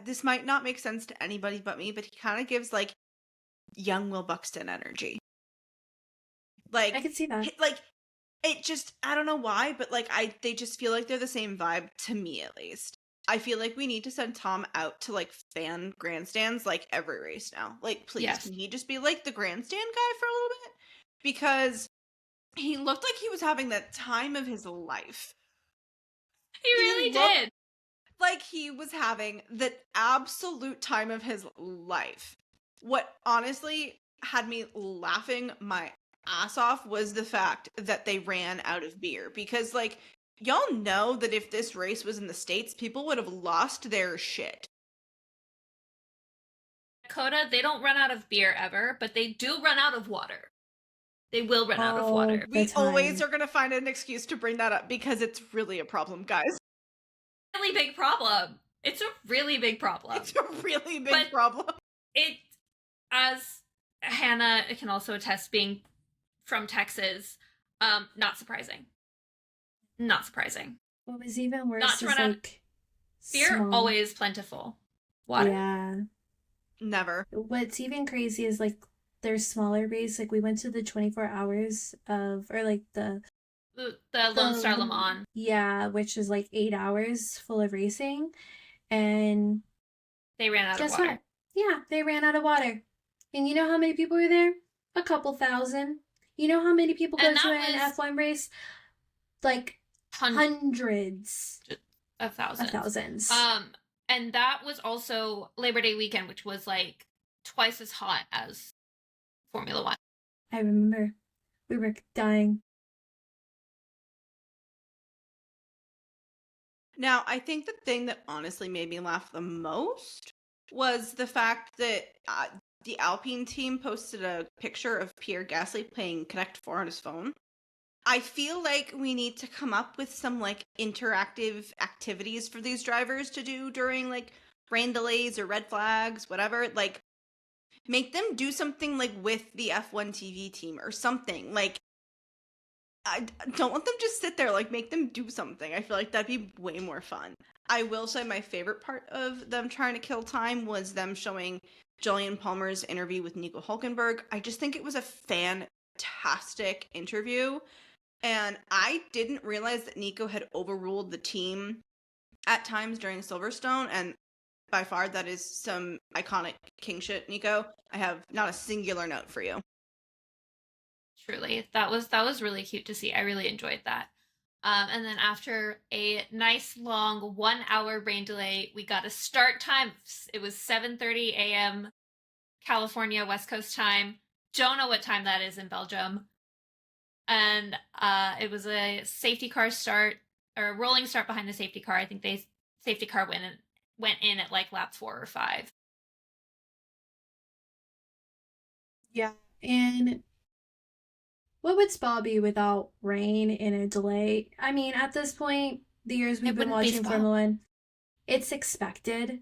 this might not make sense to anybody but me, but he kind of gives, like, young Will Buxton energy. Like, I can see that. Like, it just, I don't know why, but like they just feel like they're the same vibe to me, at least. I feel like we need to send Tom out to like fan grandstands like every race now. Like, please, Can he just be like the grandstand guy for a little bit? Because he looked like he was having the time of his life. He really did. like he was having the absolute time of his life. What honestly had me laughing my ass off was the fact that they ran out of beer. Because, like, y'all know that if this race was in the States, people would have lost their shit. Dakota, they don't run out of beer ever, but they do run out of water. They will run out of water. We always are going to find an excuse to bring that up because it's really a problem, guys. Really big problem. It's a really big problem. It's a really big problem. It, as Hannah can also attest, being from Texas, not surprising. Not surprising. What was even worse not to is run like beer always plentiful. Water. Yeah. Never. What's even crazy is like there's smaller race. Like we went to the 24 hours of, or like the Lone Star Le Mans. Yeah, which is like 8 hours full of racing. And they ran out of water. What? Yeah, they ran out of water. And you know how many people were there? A couple thousand. You know how many people go to an F1 race? Like hundreds of thousands. And that was also Labor Day weekend, which was like twice as hot as Formula One. I remember. We were dying. Now, I think the thing that honestly made me laugh the most was the fact that the Alpine team posted a picture of Pierre Gasly playing Connect 4 on his phone. I feel like we need to come up with some, like, interactive activities for these drivers to do during, like, rain delays or red flags, whatever. Like, make them do something, like, with the F1 TV team or something. Like, I don't want them just sit there. Like, make them do something. I feel like that'd be way more fun. I will say my favorite part of them trying to kill time was them showing Jillian Palmer's interview with Nico Hülkenberg. I just think it was a fantastic interview. And I didn't realize that Nico had overruled the team at times during Silverstone. And by far, that is some iconic king shit, Nico. I have not a singular note for you. Truly. That was really cute to see. I really enjoyed that. And then after a nice long 1 hour rain delay, we got a start time. It was 7:30 a.m. California West Coast time. Don't know what time that is in Belgium. And it was a safety car start, or a rolling start behind the safety car. I think safety car went in at like lap 4 or 5. Yeah, and what would Spa be without rain and a delay? I mean, at this point, the years we've been watching Formula One, it's expected,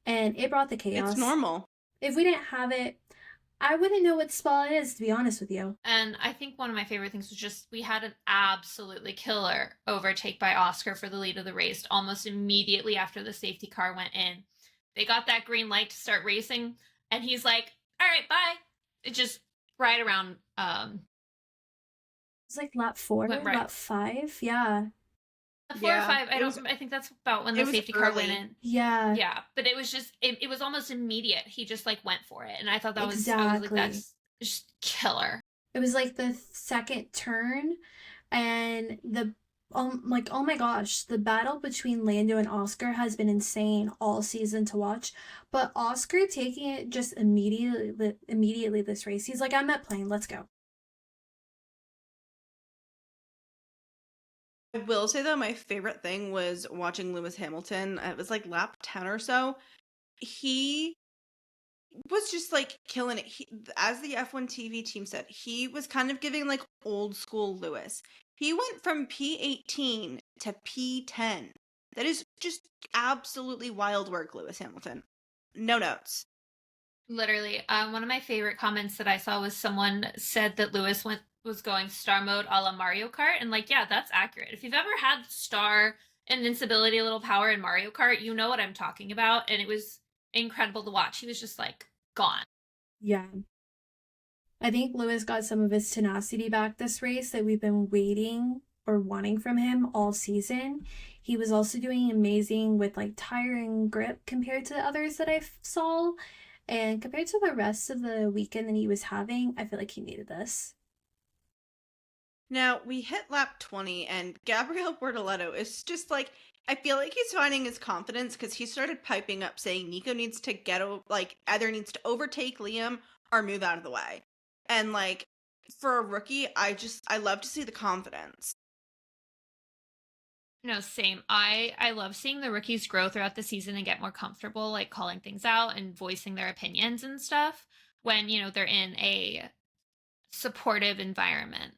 and it brought the chaos. It's normal. If we didn't have it, I wouldn't know what Spa is, to be honest with you. And I think one of my favorite things was just we had an absolutely killer overtake by Oscar for the lead of the race almost immediately after the safety car went in. They got that green light to start racing, and he's like, all right, bye. It just right around... It's like lap 4, lap 5, yeah. 4 or 5. I think that's about when the safety car went in. Yeah. Yeah, but it was just it was almost immediate. He just like went for it, and I thought that exactly. I was like, that's just killer. It was like the second turn, and oh my gosh, the battle between Lando and Oscar has been insane all season to watch. But Oscar taking it just immediately this race. He's like, I'm at plane, let's go. I will say, though, my favorite thing was watching Lewis Hamilton. It was like lap 10 or so. He was just like killing it. As the F1 TV team said, he was kind of giving like old school Lewis. He went from P18 to P10. That is just absolutely wild work, Lewis Hamilton. No notes. Literally. One of my favorite comments that I saw was someone said that Lewis was going star mode a la Mario Kart, and like, yeah, that's accurate. If you've ever had star invincibility, a little power in Mario Kart, you know what I'm talking about, and it was incredible to watch. He was just like gone. Yeah, I think Lewis got some of his tenacity back this race that we've been waiting or wanting from him all season. He was also doing amazing with like tire and grip compared to the others that I saw, and compared to the rest of the weekend that he was having. I feel like he needed this. Now, we hit lap 20, and Gabriel Bortoletto is just like, I feel like he's finding his confidence because he started piping up saying Nico needs to either needs to overtake Liam or move out of the way. And, like, for a rookie, I love to see the confidence. No, same. I love seeing the rookies grow throughout the season and get more comfortable, like calling things out and voicing their opinions and stuff when, you know, they're in a supportive environment.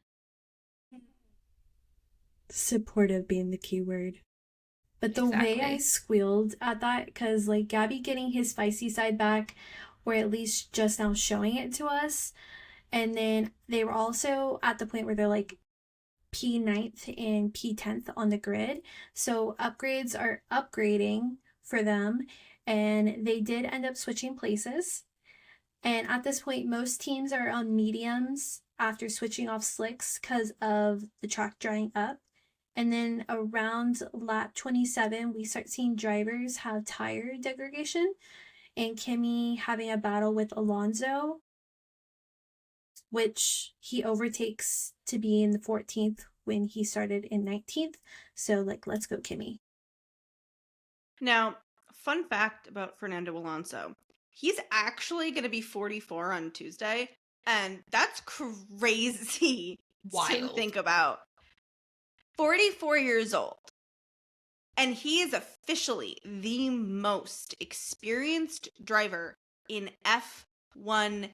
Supportive being the key word. But the way I squealed at that, because like Gabby getting his feisty side back, or at least just now showing it to us, and then they were also at the point where they're like P9th and P10th on the grid. So upgrades are upgrading for them, and they did end up switching places. And at this point, most teams are on mediums after switching off slicks because of the track drying up. And then around lap 27, we start seeing drivers have tire degradation, and Kimi having a battle with Alonso, which he overtakes to be in the 14th when he started in 19th. So, like, let's go, Kimi. Now, fun fact about Fernando Alonso. He's actually going to be 44 on Tuesday, and that's crazy to think about. 44 years old. And he is officially the most experienced driver in F1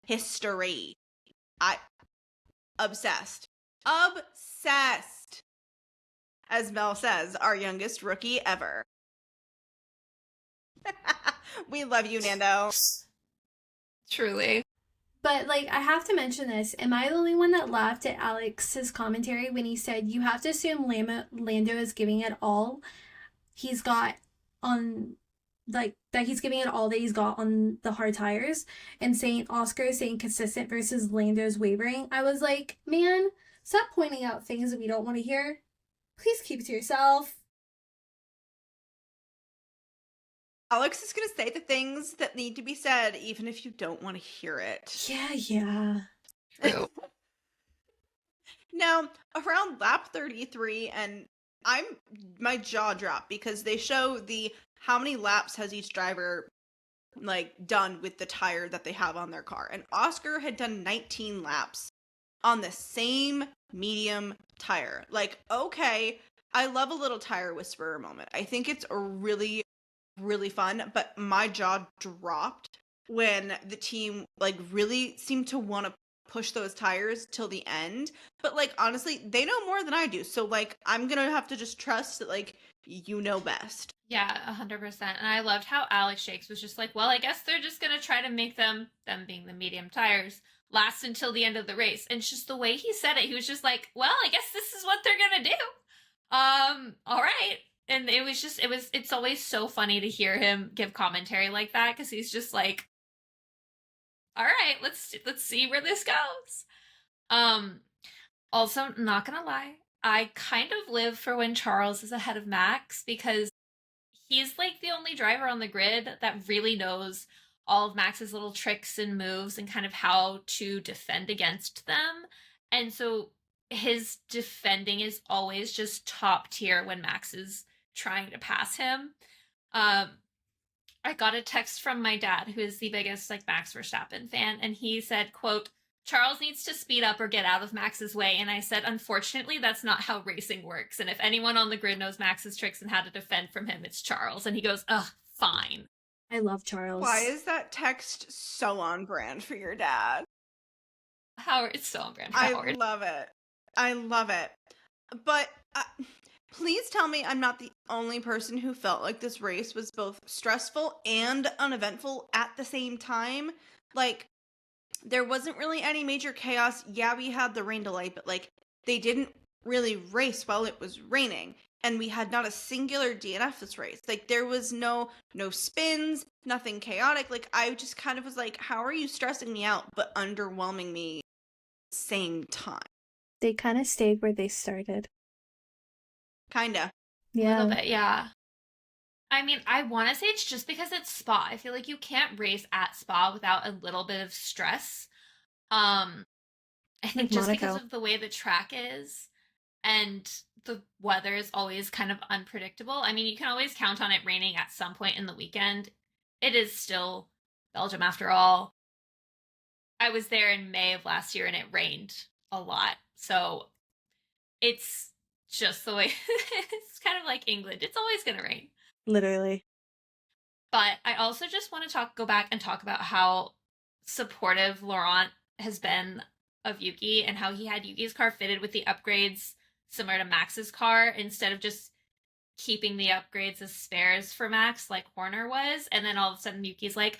history. Obsessed. Obsessed. As Mel says, our youngest rookie ever. We love you, Nando. Truly. But, like, I have to mention this. Am I the only one that laughed at Alex's commentary when he said, you have to assume Lando is giving it all he's got on, like, that he's giving it all that he's got on the hard tires, and saying Oscar is staying consistent versus Lando's wavering? I was like, man, stop pointing out things that we don't want to hear. Please keep it to yourself. Alex is going to say the things that need to be said, even if you don't want to hear it. Yeah. True. Now, around lap 33, and my jaw dropped because they show how many laps has each driver, like, done with the tire that they have on their car. And Oscar had done 19 laps on the same medium tire. Like, okay, I love a little tire whisperer moment. I think it's a really, really fun, but my jaw dropped when the team, like, really seemed to want to push those tires till the end. But, like, honestly, they know more than I do, so, like, I'm gonna have to just trust that, like, you know best. Yeah, 100%. And I loved how Alex Shakes was just like, well, I guess they're just gonna try to make them being the medium tires, last until the end of the race. And just the way he said it, he was just like, well, I guess this is what they're gonna do. All right. And it's always so funny to hear him give commentary like that, because he's just like, all right, let's see where this goes. Also, not gonna lie, I kind of live for when Charles is ahead of Max, because he's like the only driver on the grid that really knows all of Max's little tricks and moves and kind of how to defend against them. And so his defending is always just top tier when Max is trying to pass him. I got a text from my dad, who is the biggest, like, Max Verstappen fan, and he said, quote, Charles needs to speed up or get out of Max's way. And I said, unfortunately, that's not how racing works. And if anyone on the grid knows Max's tricks and how to defend from him, it's Charles. And he goes, ugh, fine. I love Charles. Why is that text so on brand for your dad? Howard, it's so on brand for Howard. I love it. But please tell me I'm not the only person who felt like this race was both stressful and uneventful at the same time. Like, there wasn't really any major chaos. Yeah, we had the rain delay, but, like, they didn't really race while it was raining. And we had not a singular DNF this race. Like, there was no spins, nothing chaotic. Like, I just kind of was like, how are you stressing me out but underwhelming me at the same time? They kind of stayed where they started. Kinda. Yeah. A little bit, yeah. I mean, I want to say it's just because it's Spa. I feel like you can't race at Spa without a little bit of stress. And I think just because of the way the track is and the weather is always kind of unpredictable. I mean, you can always count on it raining at some point in the weekend. It is still Belgium after all. I was there in May of last year and it rained a lot. So it's just the way it's kind of like England. It's always going to rain. Literally. But I also just want to go back and talk about how supportive Laurent has been of Yuki and how he had Yuki's car fitted with the upgrades similar to Max's car instead of just keeping the upgrades as spares for Max like Horner was. And then all of a sudden Yuki's like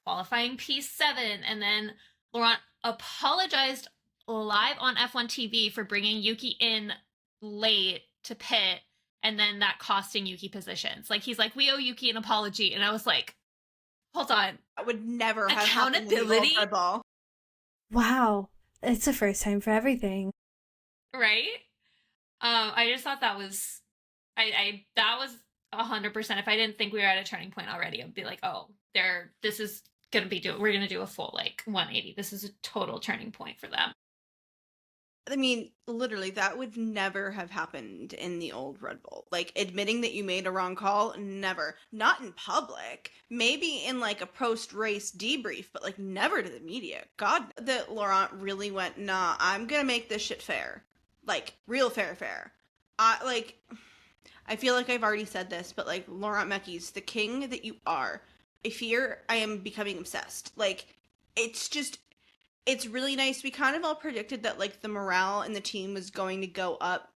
qualifying P7. And then Laurent apologized live on F1 TV for bringing Yuki in late to pit and then that costing Yuki positions. Like he's like, we owe Yuki an apology. And I was like, hold on. That would never have accountability. Wow. It's the first time for everything. Right? I just thought that was that was 100%. If I didn't think we were at a turning point already, I'd be like, oh, this is gonna be we're gonna do a full like 180. This is a total turning point for them. I mean, literally, that would never have happened in the old Red Bull. Like, admitting that you made a wrong call, never. Not in public. Maybe in, like, a post-race debrief, but, like, never to the media. God, that Laurent really went, nah, I'm gonna make this shit fair. Like, real fair. I feel like I've already said this, but, like, Laurent Mekies, the king that you are, I fear I am becoming obsessed. Like, it's really nice. We kind of all predicted that, like, the morale in the team was going to go up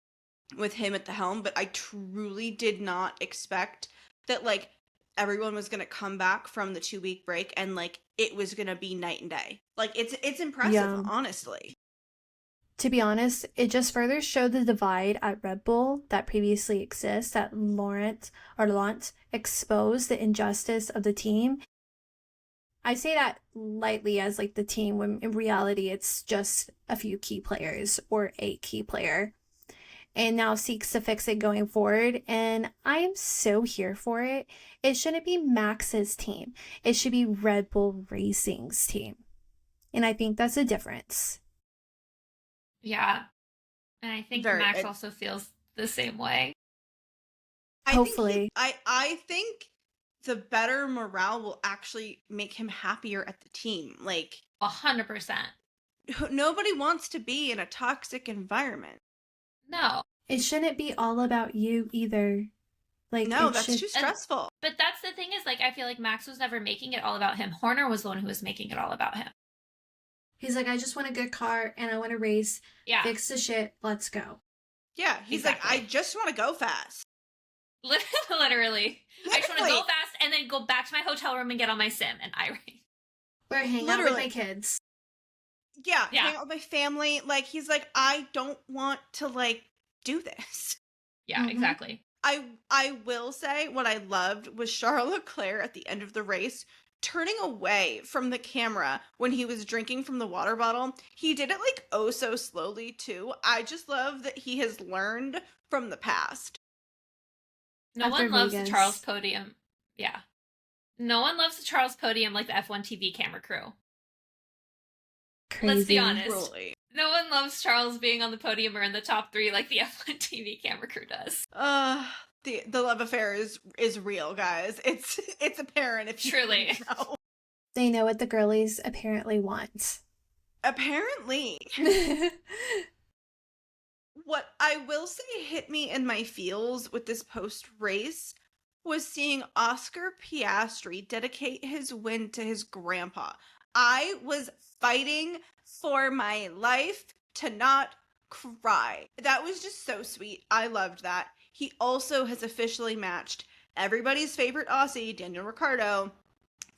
with him at the helm, but I truly did not expect that, like, everyone was going to come back from the 2-week break and, like, it was going to be night and day. Like, it's impressive, honestly. To be honest, it just further showed the divide at Red Bull that previously exists, that Laurent exposed the injustice of the team. I say that lightly as like the team when in reality it's just a few key players or a key player, and now seeks to fix it going forward. And I am so here for it. It shouldn't be Max's team. It should be Red Bull Racing's team. And I think that's a difference. Yeah. And I think Max also feels the same way. Hopefully. I think the better morale will actually make him happier at the team. Like 100%. Nobody wants to be in a toxic environment. No. It shouldn't be all about you either. Like, no, that's too stressful. But that's the thing is, like, I feel like Max was never making it all about him. Horner was the one who was making it all about him. He's like, I just want a good car and I want to race. Yeah. Fix the shit. Let's go. Yeah. He's exactly. Like, I just want to go fast. Literally. I just want to go fast and then go back to my hotel room and get on my sim and I race. Or hang out with my kids. Yeah. Hang out with my family. Like, he's like, I don't want to, like, do this. Yeah, exactly. I will say what I loved was Charles Leclerc at the end of the race turning away from the camera when he was drinking from the water bottle. He did it like oh so slowly too. I just love that he has learned from the past. No one loves the Charles podium. Yeah. No one loves the Charles podium like the F1 TV camera crew. Crazy. Let's be honest. Really. No one loves Charles being on the podium or in the top 3 like the F1 TV camera crew does. The love affair is real, guys. It's apparent if you truly know. They know what the girlies apparently want. Apparently. What I will say hit me in my feels with this post-race was seeing Oscar Piastri dedicate his win to his grandpa. I was fighting for my life to not cry. That was just so sweet. I loved that. He also has officially matched everybody's favorite Aussie, Daniel Ricciardo,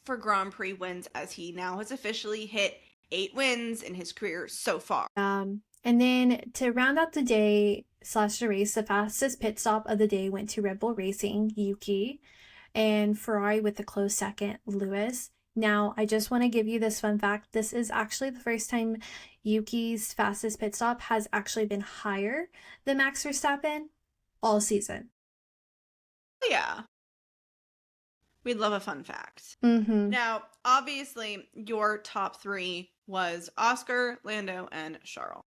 for Grand Prix wins, as he now has officially hit 8 wins in his career so far. And then to round out the day / the race, the fastest pit stop of the day went to Red Bull Racing, Yuki, and Ferrari with a close second, Lewis. Now, I just want to give you this fun fact. This is actually the first time Yuki's fastest pit stop has actually been higher than Max Verstappen all season. Yeah. We'd love a fun fact. Mm-hmm. Now, obviously, your top 3 was Oscar, Lando, and Charles.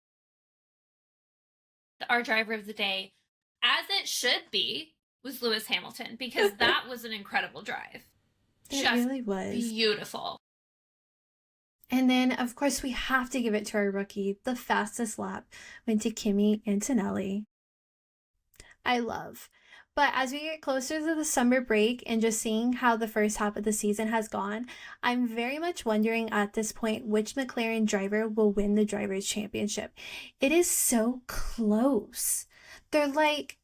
Our driver of the day, as it should be, was Lewis Hamilton, because that was an incredible drive. It Just really was. beautiful. And then, of course, we have to give it to our rookie. The fastest lap went to Kimi Antonelli. I love. But as we get closer to the summer break and just seeing how the first half of the season has gone, I'm very much wondering at this point which McLaren driver will win the Drivers' Championship. It is so close. They're like,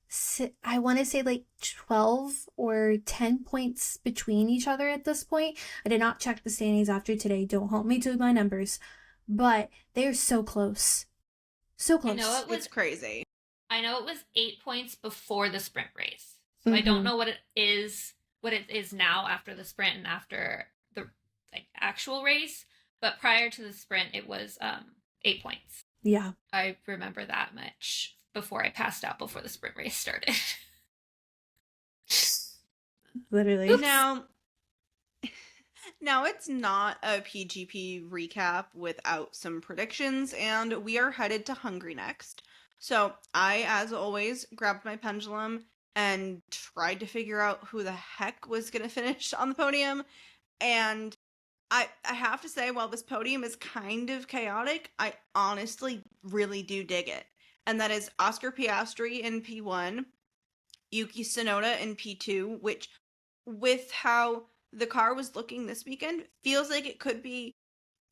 I want to say like 12 or 10 points between each other at this point. I did not check the standings after today. Don't hold me to my numbers. But they are so close. So close. I know It's crazy. I know it was 8 points before the sprint race. So I don't know what it is now after the sprint and after the actual race. But prior to the sprint, it was 8 points. Yeah. I remember that much before I passed out before the sprint race started. Literally. Oops. Now it's not a PGP recap without some predictions, and we are headed to Hungary next. So I, as always, grabbed my pendulum and tried to figure out who the heck was going to finish on the podium. And I have to say, while this podium is kind of chaotic, I honestly really do dig it. And that is Oscar Piastri in P1, Yuki Tsunoda in P2, which, with how the car was looking this weekend, feels like it could be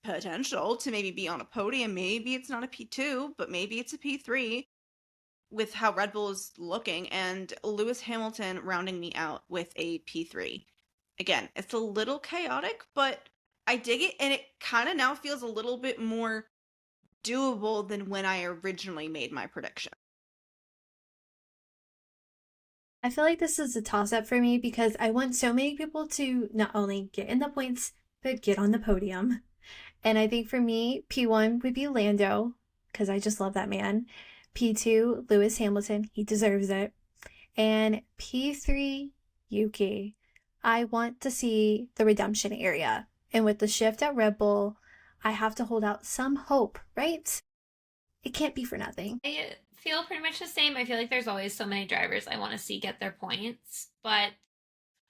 potential to maybe be on a podium. Maybe it's not a P2, but maybe it's a P3 with how Red Bull is looking, and Lewis Hamilton rounding me out with a P3. Again, it's a little chaotic, but I dig it, and it kind of now feels a little bit more doable than when I originally made my prediction. I feel like this is a toss-up for me because I want so many people to not only get in the points, but get on the podium. And I think for me, P1 would be Lando, because I just love that man. P2, Lewis Hamilton. He deserves it. And P3, Yuki. I want to see the redemption area. And with the shift at Red Bull, I have to hold out some hope, right? It can't be for nothing. I feel pretty much the same. I feel like there's always so many drivers I want to see get their points. But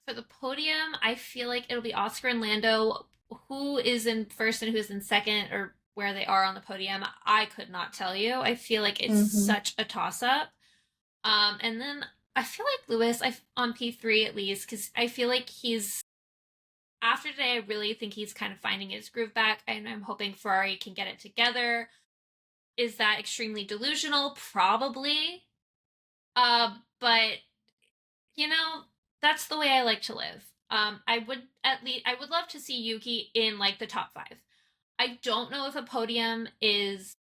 for the podium, I feel like it'll be Oscar and Lando. Who is in first and who's in second, or where they are on the podium, I could not tell you. I feel like it's such a toss-up. And then I feel like Lewis on P3 at least, because I feel like after today, I really think he's kind of finding his groove back, and I'm hoping Ferrari can get it together. Is that extremely delusional? Probably. But, that's the way I like to live. I would love to see Yuki in like the top 5. I don't know if a podium is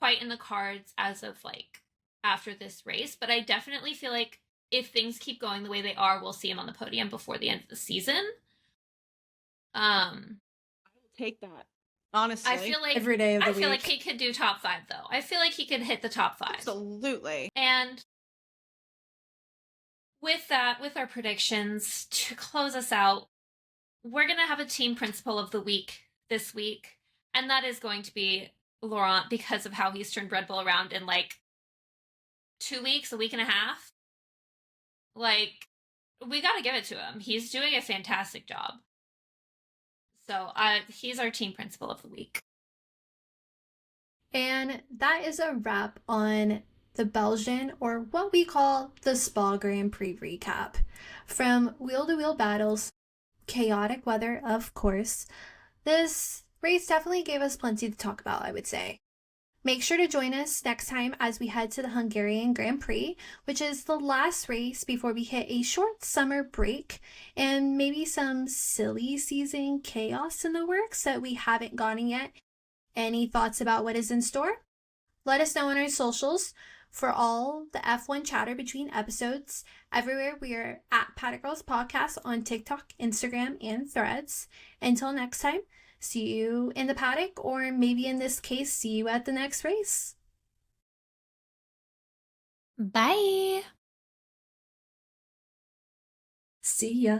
quite in the cards as of like after this race, but I definitely feel like if things keep going the way they are, we'll see him on the podium before the end of the season. I will take that. Honestly, I feel like every day of the week. I feel like he could do top 5 though. I feel like he could hit the top 5. Absolutely. And with that, with our predictions, to close us out, we're going to have a team principal of the week this week. And that is going to be Laurent, because of how he's turned Red Bull around in like 2 weeks, a week and a half. Like, we got to give it to him. He's doing a fantastic job. So he's our team principal of the week. And that is a wrap on the Belgian, or what we call the Spa Grand Prix recap. From wheel-to-wheel battles, chaotic weather, of course, this race definitely gave us plenty to talk about, I would say. Make sure to join us next time as we head to the Hungarian Grand Prix, which is the last race before we hit a short summer break and maybe some silly season chaos in the works that we haven't gotten yet. Any thoughts about what is in store? Let us know on our socials. For all the F1 chatter between episodes, everywhere we are at Paddock Girls Podcast on TikTok, Instagram, and Threads. Until next time, see you in the paddock, or maybe in this case, see you at the next race. Bye. See ya.